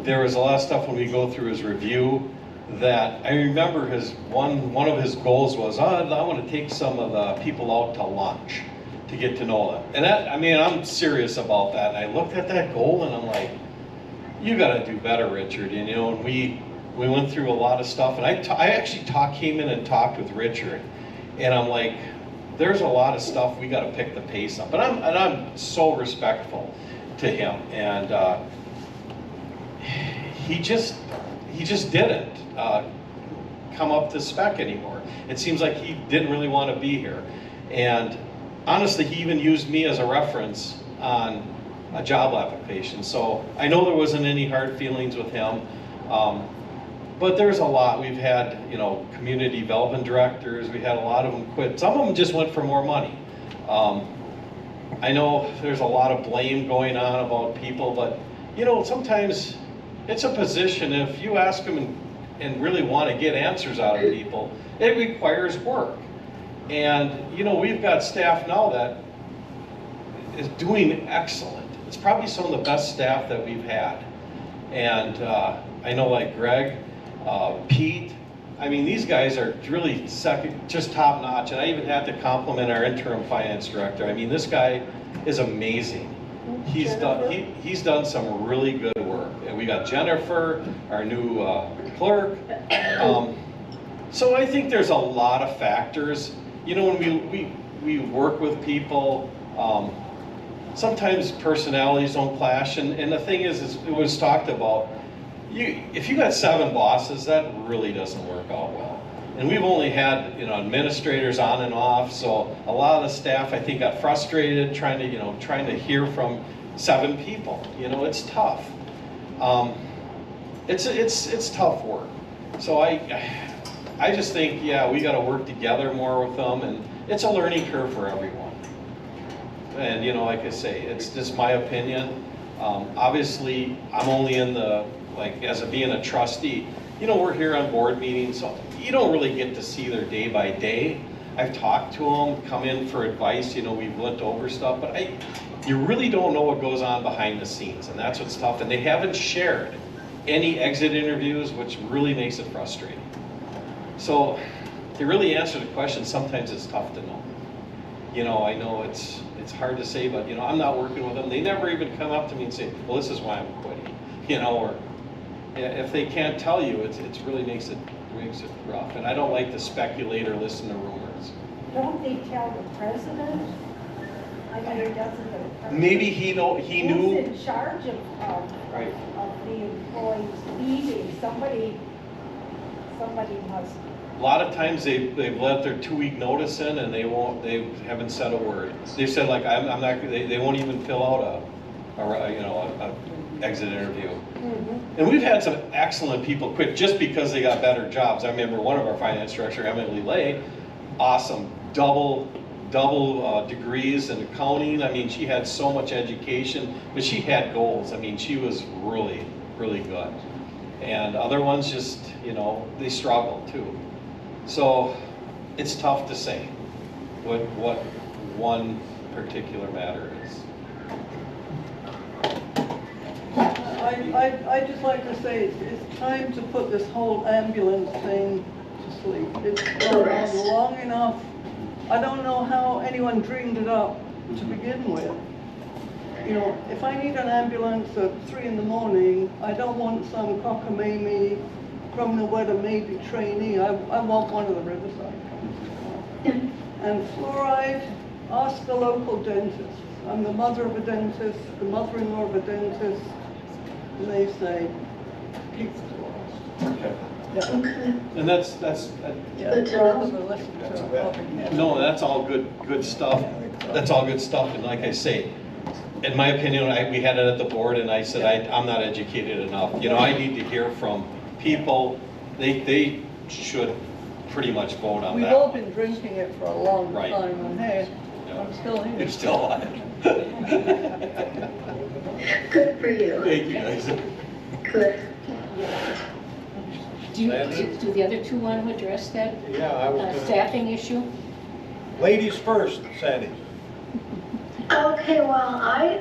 There was a lot of stuff when we go through his review that I remember one of his goals was, I want to take some of the people out to lunch to get to know them. And that, I mean, I'm serious about that. And I looked at that goal and I'm like, you got to do better, Richard. And you know, and we went through a lot of stuff. And I actually came in and talked with Richard. And I'm like, there's a lot of stuff we got to pick the pace up. And I'm so respectful to him. And he just didn't come up to spec anymore. It seems like he didn't really want to be here. And honestly, he even used me as a reference on a job application. So I know there wasn't any hard feelings with him, but there's a lot. We've had, you know, community development directors. We had a lot of them quit. Some of them just went for more money. I know there's a lot of blame going on about people, but you know, sometimes it's a position. If you ask them and really want to get answers out of people, it requires work. And you know, we've got staff now that is doing excellent. It's probably some of the best staff that we've had. And I know like Greg, Pete, I mean, these guys are really just top notch. And I even have to compliment our interim finance director. I mean, this guy is amazing. He's done some really good work. And we got Jennifer, our new clerk. So I think there's a lot of factors. You know, when we work with people, sometimes personalities don't clash, and the thing is it was talked about, if you got 7 bosses, that really doesn't work out well. And we've only had, you know, administrators on and off, so a lot of the staff, I think, got frustrated trying to hear from 7 people. You know, it's tough. It's tough work. So I just think, yeah, we got to work together more with them, and it's a learning curve for everyone. And you know, like I say, it's just my opinion. Obviously, I'm only in the, like, as being a trustee, you know, we're here on board meetings, so you don't really get to see their day by day. I've talked to them, come in for advice, you know, we've went over stuff, but you really don't know what goes on behind the scenes, and that's what's tough. And they haven't shared any exit interviews, which really makes it frustrating. So to really answer the question, sometimes it's tough to know. You know, I know it's hard to say, but you know, I'm not working with them. They never even come up to me and say, well, this is why I'm quitting. You know, or if they can't tell you, it really makes it rough. And I don't like to speculate or listen to rumors. Don't they tell the president? I mean, doesn't the president? Maybe he knew. Who's in charge of Right. the employees leaving? Somebody must. A lot of times they've let their 2-week notice in and they haven't said a word. They've said like, I'm not, they won't even fill out a exit interview. Mm-hmm. And we've had some excellent people quit just because they got better jobs. I remember one of our finance director, Emily Lay, awesome, double degrees in accounting. I mean, she had so much education, but she had goals. I mean, she was really, really good. And other ones just, you know, they struggled too. So it's tough to say what one particular matter is. I'd just like to say it's time to put this whole ambulance thing to sleep. It's gone Rest. on long enough. I don't know how anyone dreamed it up to begin with. You know, if I need an ambulance at 3 in the morning, I don't want some cockamamie Kronenwetter maybe trainee. I want one of the Riverside. And fluoride, ask the local dentist. I'm the mother of a dentist, the mother-in-law of a dentist, and they say, keep the fluoride. Okay. Okay. And that's Yeah, Good to rather know. than listen to other candidates. no, that's all good stuff. That's all good stuff, and like I say, in my opinion, we had it at the board, and I said, I'm not educated enough. You know, I need to hear from people, they should pretty much vote on We've that. all been drinking it for a long Right. time, and hey, Yeah. I'm still here. You're still alive. Good for you. Thank you, guys. Good. Do the other two want to address that Yeah, I was gonna, staffing issue? ladies first, Sandy. Okay, well, I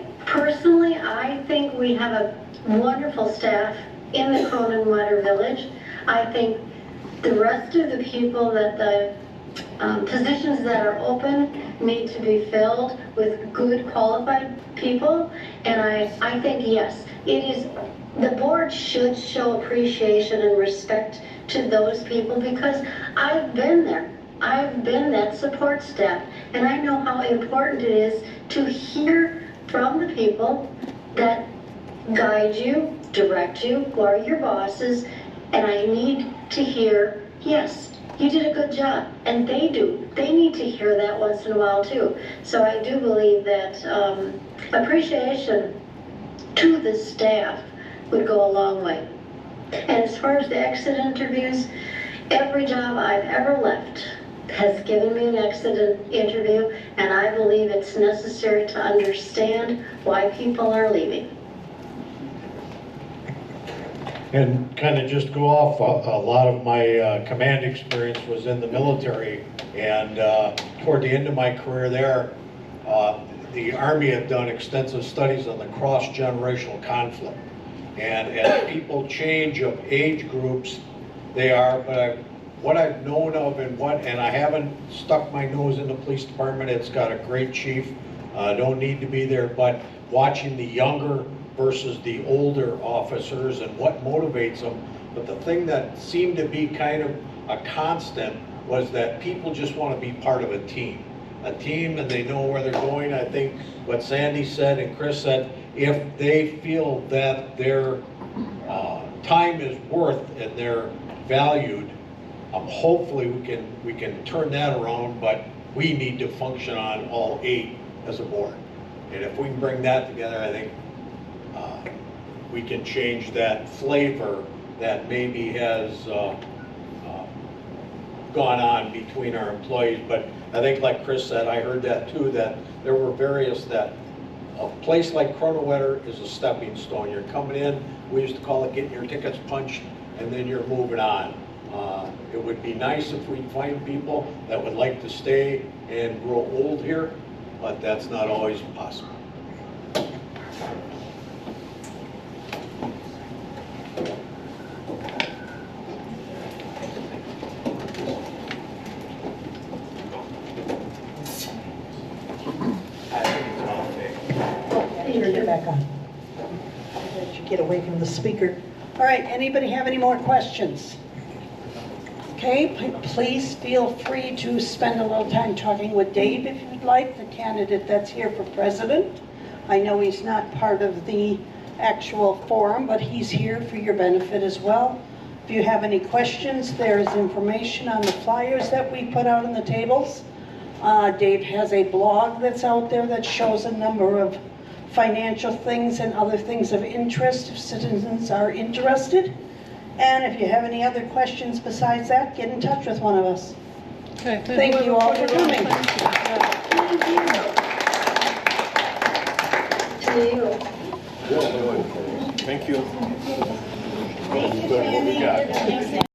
think we have a wonderful staff in the Kronenwetter Village. I think the rest of the people that the positions that are open need to be filled with good qualified people. And I think, yes, it is, the board should show appreciation and respect to those people because I've been there. I've been that support staff, and I know how important it is to hear from the people that guide you, direct you, who are your bosses, and I need to hear, yes, you did a good job, and they do. They need to hear that once in a while too. So I do believe that appreciation to the staff would go a long way. And as far as the exit interviews, every job I've ever left has given me an exit interview, and I believe it's necessary to understand why people are leaving. And kind of just go off, a lot of my command experience was in the military, and toward the end of my career there, the Army had done extensive studies on the cross-generational conflict. And as people change of age groups, they are, but what I've known of and I haven't stuck my nose in the police department, it's got a great chief, don't need to be there, but watching the younger versus the older officers and what motivates them. But the thing that seemed to be kind of a constant was that people just want to be part of a team, and they know where they're going. I think what Sandy said and Chris said, if they feel that their time is worth and they're valued, hopefully we can turn that around, but we need to function on all 8 as a board. And if we can bring that together, I think we can change that flavor that maybe has gone on between our employees. But I think like Chris said, I heard that too, that there were various that a place like Kronenwetter is a stepping stone. You're coming in, we used to call it getting your tickets punched, and then you're moving on. It would be nice if we find people that would like to stay and grow old here, but that's not always possible. Turn it back on. Let you get away from the speaker. All right, anybody have any more questions? Okay, please feel free to spend a little time talking with Dave if you'd like, the candidate that's here for president. I know he's not part of the actual forum, but he's here for your benefit as well. If you have any questions, there's information on the flyers that we put out on the tables. Dave has a blog that's out there that shows a number of financial things and other things of interest if citizens are interested. And if you have any other questions besides that, get in touch with one of us. Okay, Thank you all for coming. To you. Thank you. Thank you, Sandy.